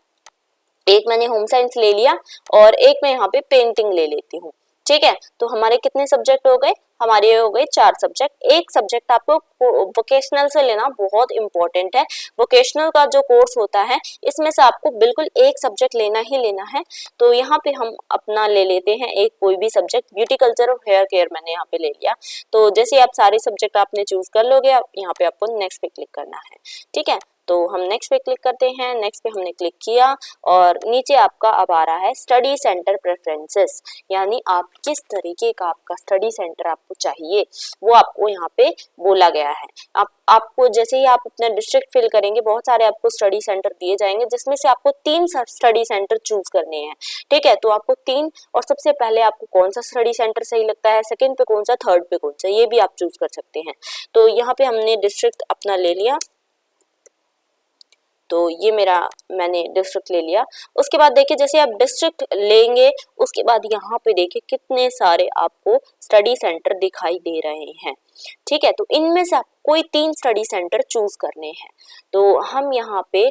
Speaker 1: एक मैंने होम साइंस ले लिया और एक मैं यहाँ पे पेंटिंग ले लेती हूँ। ठीक है, तो हमारे कितने सब्जेक्ट हो गए, हमारे हो गए 4 सब्जेक्ट। एक सब्जेक्ट आपको वोकेशनल से लेना बहुत इंपॉर्टेंट है। वोकेशनल का जो कोर्स होता है इसमें से आपको बिल्कुल एक सब्जेक्ट लेना ही लेना है। तो यहाँ पे हम अपना ले लेते हैं एक कोई भी सब्जेक्ट, ब्यूटी कल्चर और हेयर केयर मैंने यहाँ पे ले लिया। तो जैसे आप सारे सब्जेक्ट आपने चूज कर लोगे, यहाँ पे आपको नेक्स्ट पे क्लिक करना है। ठीक है, तो हम नेक्स्ट पे क्लिक करते हैं। नेक्स्ट पे हमने क्लिक किया और नीचे आपका अब आ रहा है स्टडी सेंटर प्रेफरेंसेस, यानी आप किस तरीके का आपका स्टडी सेंटर आपको चाहिए वो आपको यहाँ पे बोला गया है। आपको जैसे ही आप अपना डिस्ट्रिक्ट फिल करेंगे, बहुत सारे आपको स्टडी सेंटर दिए जाएंगे जिसमें से आपको 3 स्टडी सेंटर चूज करने हैं। ठीक है, तो आपको 3, और सबसे पहले आपको कौन सा स्टडी सेंटर सही लगता है, सेकंड पे कौन सा, थर्ड पे कौन सा, ये भी आप चूज कर सकते हैं। तो यहाँ पे हमने डिस्ट्रिक्ट अपना ले लिया, तो ये मेरा मैंने डिस्ट्रिक्ट ले लिया। उसके बाद देखिए जैसे आप डिस्ट्रिक्ट लेंगे उसके बाद यहाँ पे देखिए कितने सारे आपको स्टडी सेंटर दिखाई दे रहे हैं। ठीक है, तो इनमें से आपको कोई 3 स्टडी सेंटर चूज करने हैं। तो हम यहाँ पे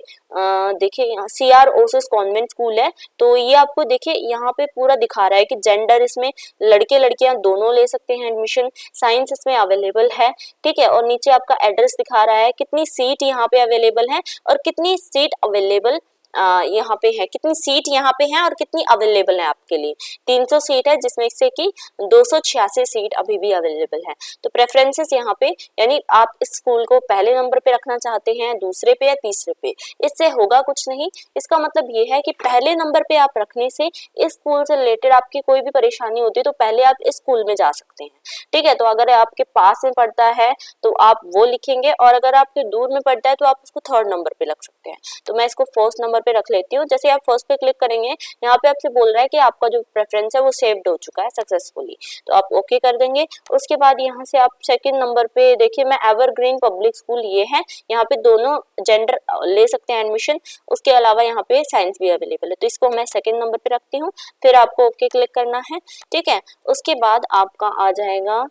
Speaker 1: देखिए यहाँ CR ओसिस कॉन्वेंट स्कूल है, तो ये आपको देखिए यहाँ पे पूरा दिखा रहा है कि जेंडर इसमें लड़के लड़कियां दोनों ले सकते हैं एडमिशन, साइंस इसमें अवेलेबल है। ठीक है, और नीचे आपका एड्रेस दिखा रहा है, कितनी सीट यहाँ पे अवेलेबल है और कितनी सीट अवेलेबल यहाँ पे है, कितनी सीट यहाँ पे है और कितनी अवेलेबल है आपके लिए। 300 सीट है जिसमें से कि 286 सीट अभी भी अवेलेबल है। तो प्रेफरेंसेस यहाँ पे, यानी आप इस स्कूल को पहले नंबर पे रखना चाहते हैं, दूसरे पे या तीसरे पे, इससे होगा कुछ नहीं। इसका मतलब ये है कि पहले नंबर पे आप रखने से इस स्कूल से रिलेटेड आपकी कोई भी परेशानी होती है तो पहले आप इस स्कूल में जा सकते हैं। ठीक है, तो अगर आपके पास में पड़ता है तो आप वो लिखेंगे और अगर आपके दूर में पड़ता है तो आप उसको 3rd नंबर पे रख सकते हैं। तो मैं इसको 1st नंबर पे रख लेती हूँ। जैसे आप 1st पे क्लिक करेंगे, यहाँ पे आपसे बोल रहा है कि आपका जो प्रेफरेंस है वो सेव्ड हो चुका है सक्सेसफुली, तो आप ओके कर देंगे। उसके बाद यहाँ से आप 2nd नंबर पे देखिए, मैं एवरग्रीन पब्लिक स्कूल ये है, यहाँ पे दोनों जेंडर ले सकते हैं एडमिशन, उसके अलावा यहाँ पे साइंस भी अवेलेबल है, तो इसको मैं 2nd नंबर पे रखती हूँ। फिर आपको ओके क्लिक करना है। ठीक है, उसके बाद आपका आ जाएगा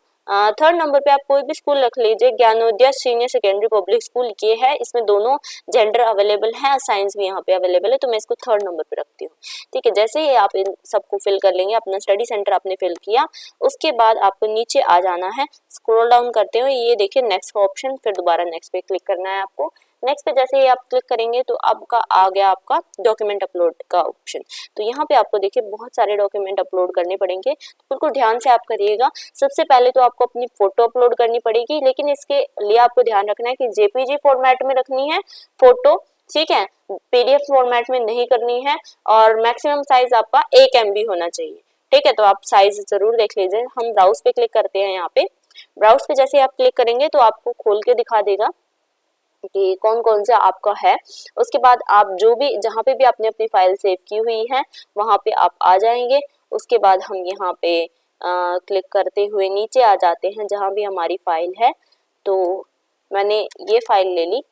Speaker 1: 3rd नंबर पे आप कोई भी स्कूल रख लीजिए, Gyanoday senior secondary public school ये है, इसमें दोनों जेंडर अवेलेबल है, साइंस भी यहाँ पे अवेलेबल है, तो मैं इसको 3rd नंबर पे रखती हूँ। ठीक है, जैसे ही आप इन सबको फिल कर लेंगे, अपना स्टडी सेंटर आपने फिल किया, उसके बाद आपको नीचे आ जाना है, स्क्रॉल डाउन करते हुए ये देखिए नेक्स्ट का ऑप्शन, फिर दोबारा नेक्स्ट पे क्लिक करना है आपको। नेक्स्ट पे जैसे ही आप क्लिक करेंगे तो आपका आ गया आपका डॉक्यूमेंट अपलोड का ऑप्शन। तो यहाँ पे आपको देखिए बहुत सारे डॉक्यूमेंट अपलोड करने पड़ेंगे, तो बिल्कुल ध्यान से आप करिएगा। सबसे पहले तो आपको अपनी फोटो अपलोड करनी पड़ेगी, लेकिन इसके लिए आपको ध्यान रखना है कि JPG फॉर्मेट में रखनी है फोटो। ठीक है, PDF फॉर्मेट में नहीं करनी है और मैक्सिमम साइज आपका 1 MB होना चाहिए। ठीक है, तो आप साइज जरूर देख लीजिए। हम ब्राउज पे क्लिक करते हैं। यहाँ पे ब्राउज पे जैसे आप क्लिक करेंगे तो आपको खोल के दिखा देगा कि कौन कौन से आपका है। उसके बाद आप जो भी जहाँ पे भी आपने अपनी फाइल सेव की हुई है वहाँ पे आप आ जाएंगे। उसके बाद हम यहाँ पे क्लिक करते हुए नीचे आ जाते हैं जहाँ भी हमारी फाइल है। तो मैंने ये फाइल ले ली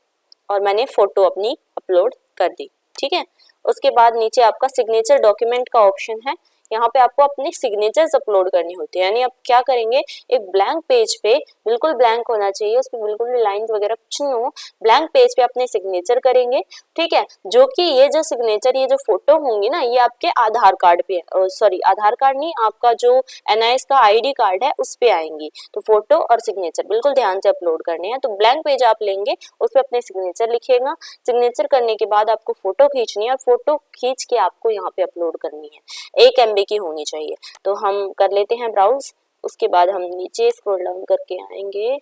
Speaker 1: और मैंने फोटो अपनी अपलोड कर दी। ठीक है, उसके बाद नीचे आपका सिग्नेचर डॉक्यूमेंट का ऑप्शन है। यहाँ पे आपको अपने सिग्नेचर्स अपलोड करनी होती है। यानी आप क्या करेंगे, एक ब्लैंक पेज पे, बिल्कुल ब्लैंक होना चाहिए, उस पर बिल्कुल भी लाइंस वगैरह कुछ नहीं हो, ब्लैंक पेज पे अपने सिग्नेचर करेंगे। ठीक है, जो कि ये जो सिग्नेचर, ये जो फोटो होंगी ना, ये आपके आधार कार्ड पे, सॉरी आधार कार्ड नहीं, आपका जो NIS का ID कार्ड है उस पे आएंगी। तो फोटो और सिग्नेचर बिल्कुल ध्यान से अपलोड करने हैं। तो ब्लैंक पेज आप लेंगे, उस पर अपने सिग्नेचर लिखिएगा। सिग्नेचर करने के बाद आपको फोटो खींचनी है और फोटो खींच के आपको यहाँ पे अपलोड करनी है। 1 MB की होनी चाहिए। तो हम कर लेते हैं ब्राउज। उसके बाद हम नीचे स्क्रॉल डाउन करके आएंगे।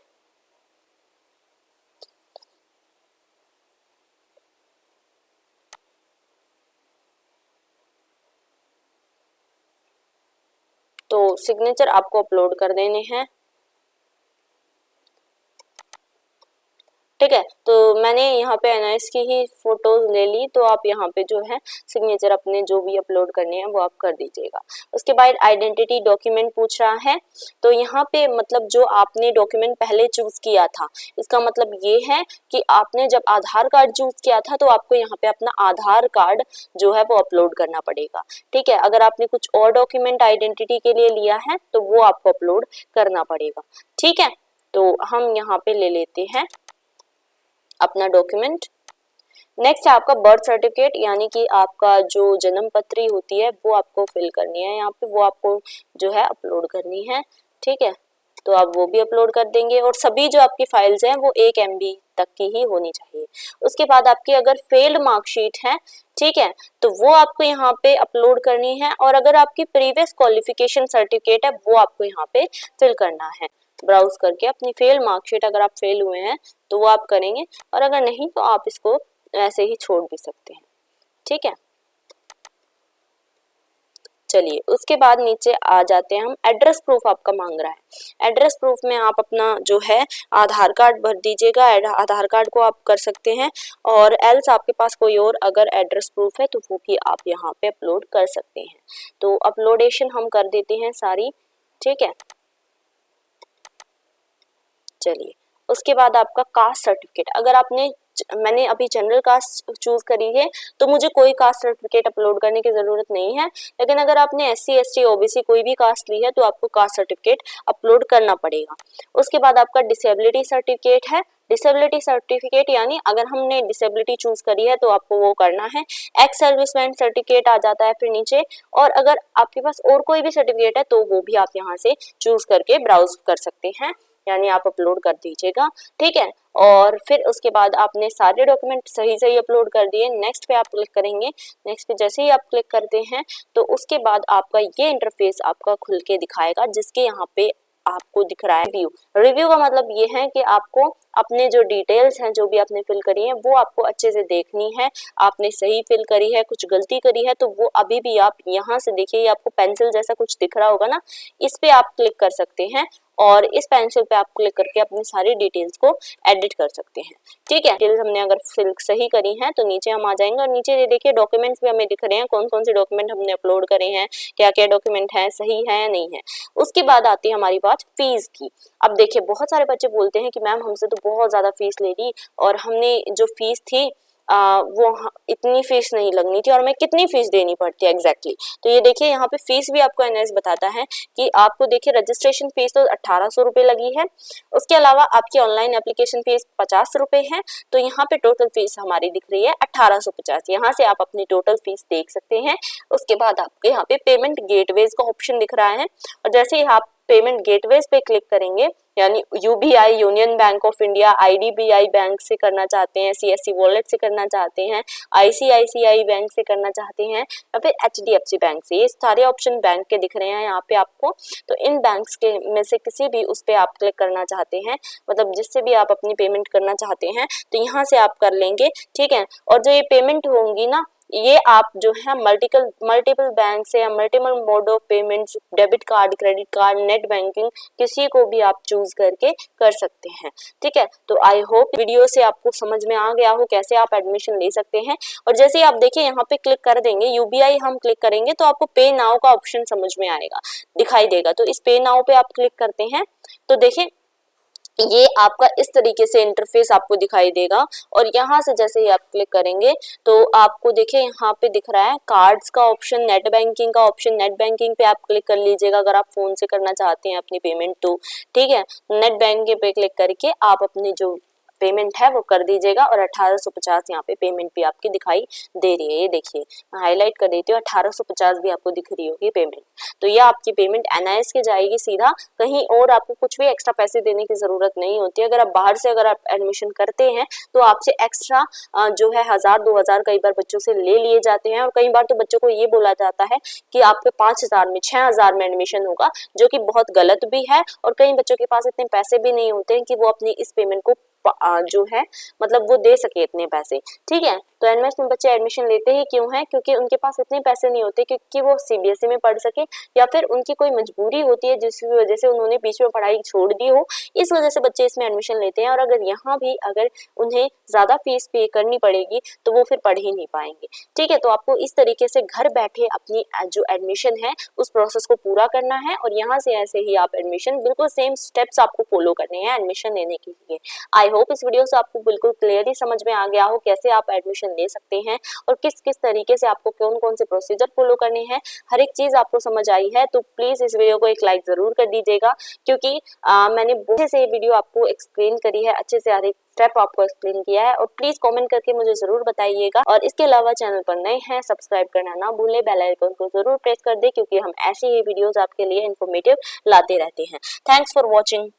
Speaker 1: तो सिग्नेचर आपको अपलोड कर देने हैं। ठीक है, तो मैंने यहाँ पे NIS की ही फोटोज ले ली। तो आप यहाँ पे जो है सिग्नेचर अपने जो भी अपलोड करने हैं वो आप कर दीजिएगा। उसके बाद आइडेंटिटी डॉक्यूमेंट पूछ रहा है। तो यहाँ पे मतलब जो आपने डॉक्यूमेंट पहले चूज किया था, इसका मतलब ये है कि आपने जब आधार कार्ड चूज किया था तो आपको यहाँ पे अपना आधार कार्ड जो है वो अपलोड करना पड़ेगा। ठीक है, अगर आपने कुछ और डॉक्यूमेंट आइडेंटिटी के लिए लिया है तो वो आपको अपलोड करना पड़ेगा। ठीक है, तो हम यहाँ पे ले लेते हैं अपना डॉक्यूमेंट। नेक्स्ट है आपका बर्थ सर्टिफिकेट, यानी कि आपका जो जन्म पत्री होती है वो आपको फिल करनी है। यहाँ पे वो आपको जो है अपलोड करनी है। ठीक है, तो आप वो भी अपलोड कर देंगे। और सभी जो आपकी फाइल्स हैं वो 1 MB तक की ही होनी चाहिए। उसके बाद आपकी अगर फेल्ड मार्कशीट है, ठीक है, तो वो आपको यहाँ पे अपलोड करनी है। और अगर आपकी प्रीवियस क्वालिफिकेशन सर्टिफिकेट है वो आपको यहाँ पे फिल करना है। ब्राउज करके अपनी फेल मार्कशीट, अगर आप फेल हुए हैं तो वो आप करेंगे, और अगर नहीं तो आप इसको ऐसे ही छोड़ भी सकते हैं। ठीक है, चलिए उसके बाद नीचे आ जाते हैं हम। एड्रेस प्रूफ आपका मांग रहा है। एड्रेस प्रूफ में आप अपना जो है आधार कार्ड भर दीजिएगा। आधार कार्ड को आप कर सकते हैं, और एल्स आपके पास कोई और अगर एड्रेस प्रूफ है तो वो भी आप यहाँ पे अपलोड कर सकते हैं। तो अपलोडेशन हम कर देते हैं सारी। ठीक है, चलिए उसके बाद आपका कास्ट सर्टिफिकेट, अगर आपने मैंने अभी जनरल कास्ट चूज करी है तो मुझे कोई कास्ट सर्टिफिकेट अपलोड करने की जरूरत नहीं है। लेकिन अगर आपने SC ST OBC कोई भी कास्ट ली है तो आपको कास्ट सर्टिफिकेट अपलोड करना पड़ेगा। उसके बाद आपका डिसेबिलिटी सर्टिफिकेट है। डिसेबिलिटी सर्टिफिकेट यानी अगर हमने डिसेबिलिटी चूज करी है तो आपको वो करना है। एक्स सर्विसमैन सर्टिफिकेट आ जाता है फिर नीचे। और अगर आपके पास और कोई भी सर्टिफिकेट है तो वो भी आप यहाँ से चूज करके ब्राउज कर सकते हैं, यानी आप अपलोड कर दीजिएगा। ठीक है, और फिर उसके बाद आपने सारे डॉक्यूमेंट सही सही अपलोड कर दिए। नेक्स्ट पे आप क्लिक करेंगे। नेक्स्ट पे जैसे ही आप क्लिक करते हैं तो उसके बाद आपका ये इंटरफेस आपका खुल के दिखाएगा, जिसके यहाँ पे आपको दिख रहा है रिव्यू। रिव्यू का मतलब ये है कि आपको अपने जो डिटेल्स हैं जो भी आपने फिल करी है वो आपको अच्छे से देखनी है। आपने सही फिल करी है, कुछ गलती करी है तो वो अभी भी आप यहाँ से देखिए, आपको पेंसिल जैसा कुछ दिख रहा होगा ना, इस पे आप क्लिक कर सकते हैं और इस पेंसिल पे आप क्लिक करके अपनी सारी डिटेल्स को एडिट कर सकते हैं। ठीक है, डिटेल्स हमने अगर फिल सही करी हैं तो नीचे हम आ जाएंगे और नीचे ये देखिए डॉक्यूमेंट्स भी हमें दिख रहे हैं, कौन कौन से डॉक्यूमेंट हमने अपलोड करे हैं, क्या क्या डॉक्यूमेंट है, सही है या नहीं है। उसके बाद आती है हमारी बात फीस की। अब देखिए बहुत सारे बच्चे बोलते हैं कि मैम हमसे तो बहुत ज्यादा फीस ले ली और हमने जो फीस थी वो इतनी फीस नहीं लगनी थी और मैं कितनी फीस देनी पड़ती है एग्जैक्टली। तो ये देखिए यहाँ पे फीस भी आपको NIS बताता है कि आपको देखिए रजिस्ट्रेशन फीस तो 1800 रुपये लगी है। उसके अलावा आपकी ऑनलाइन एप्लीकेशन फीस 50 रुपये है। तो यहाँ पे टोटल फीस हमारी दिख रही है 1850। यहाँ से आप अपनी टोटल फीस देख सकते हैं। उसके बाद आपके यहाँ पे पेमेंट गेटवेज का ऑप्शन दिख रहा है, और जैसे ही आप पेमेंट गेटवेज पे क्लिक करेंगे, यानी UBI union bank of India, IDBI bank से करना चाहते हैं, CSC वॉलेट से करना चाहते हैं, ICICI बैंक से करना चाहते हैं, या फिर HDFC बैंक से, ये सारे ऑप्शन बैंक के दिख रहे हैं यहाँ पे आपको। तो इन बैंक्स के में से किसी भी उस पे आप क्लिक करना चाहते हैं, मतलब जिससे भी आप अपनी पेमेंट करना चाहते हैं तो यहाँ से आप कर लेंगे। ठीक है, और जो ये पेमेंट होंगी ना ये आप जो है मल्टीपल बैंक से या multiple mode of payments, debit card, credit card, net banking, किसी को भी आप चूज करके कर सकते हैं। ठीक है, तो आई होप वीडियो से आपको समझ में आ गया हो कैसे आप एडमिशन ले सकते हैं। और जैसे ही आप देखिए यहाँ पे क्लिक कर देंगे, यूबीआई हम क्लिक करेंगे तो आपको पे नाउ का ऑप्शन समझ में आएगा, दिखाई देगा। तो इस पे नाउ पे आप क्लिक करते हैं तो देखिए ये आपका इस तरीके से इंटरफेस आपको दिखाई देगा। और यहाँ से जैसे ही आप क्लिक करेंगे तो आपको देखिए यहाँ पे दिख रहा है कार्ड्स का ऑप्शन, नेट बैंकिंग का ऑप्शन। नेट बैंकिंग पे आप क्लिक कर लीजिएगा अगर आप फोन से करना चाहते हैं अपनी पेमेंट तो। ठीक है, नेट बैंकिंग पे क्लिक करके आप अपनी जो पेमेंट है वो कर दीजिएगा। और 1850 यहाँ पे पेमेंट भी आपकी दिखाई दे रही है। ये देखिए हाईलाइट कर देती हूँ, 1850 भी आपको दिख रही होगी पेमेंट। तो ये आपकी पेमेंट एनआईएस के जाएगी सीधा, कहीं और आपको कुछ भी एक्स्ट्रा पैसे देने की जरूरत नहीं होती है। अगर आप बाहर से अगर आप एडमिशन करते हैं तो आपसे एक्स्ट्रा जो है 1000-2000 कई बार बच्चों से ले लिए जाते हैं। और कई बार तो बच्चों को ये बोला जाता है कि आपके 5000 में 6000 में एडमिशन होगा, जो कि बहुत गलत भी है। और कई बच्चों के पास इतने पैसे भी नहीं होते हैं कि वो अपनी इस पेमेंट को जो है मतलब वो दे सके इतने पैसे। ठीक है, तो एनएमएस में बच्चे एडमिशन लेते ही क्यों हैं? क्योंकि उनके पास इतने पैसे नहीं होते क्योंकि वो सीबीएसई में पढ़ सके, या फिर उनकी कोई मजबूरी होती है जिसकी वजह से उन्होंने बीच में पढ़ाई छोड़ दी हो, इस वजह से बच्चे इसमें एडमिशन लेते हैं। और अगर यहाँ भी अगर उन्हें ज्यादा फीस पे करनी पड़ेगी तो वो फिर पढ़ ही नहीं पाएंगे। ठीक है, तो आपको इस तरीके से घर बैठे अपनी जो एडमिशन है उस प्रोसेस को पूरा करना है। और यहाँ से ऐसे ही आप एडमिशन बिल्कुल सेम स्टेप्स आपको फॉलो करने हैं एडमिशन लेने के लिए। आई होप इस वीडियो से आपको बिल्कुल क्लियरली समझ में आ गया हो कैसे आप एडमिशन ले सकते हैं और किस किस तरीके से आपको कौन कौन से प्रोसीजर फॉलो करने हैं, हर एक चीज आपको समझ आई है। तो प्लीज इस वीडियो को एक लाइक जरूर कर दीजिएगा, क्योंकि मैंने अच्छे से ये वीडियो आपको एक्सप्लेन करी है, अच्छे से हर एक स्टेप आपको एक्सप्लेन किया है। और प्लीज कमेंट करके मुझे जरूर बताइएगा। और इसके अलावा चैनल पर नए हैं सब्सक्राइब करना ना भूले, बेल आइकन को जरूर प्रेस कर दे, क्योंकि हम ऐसी ही वीडियोस आपके लिए इन्फॉर्मेटिव लाते रहते हैं। Thanks for watching.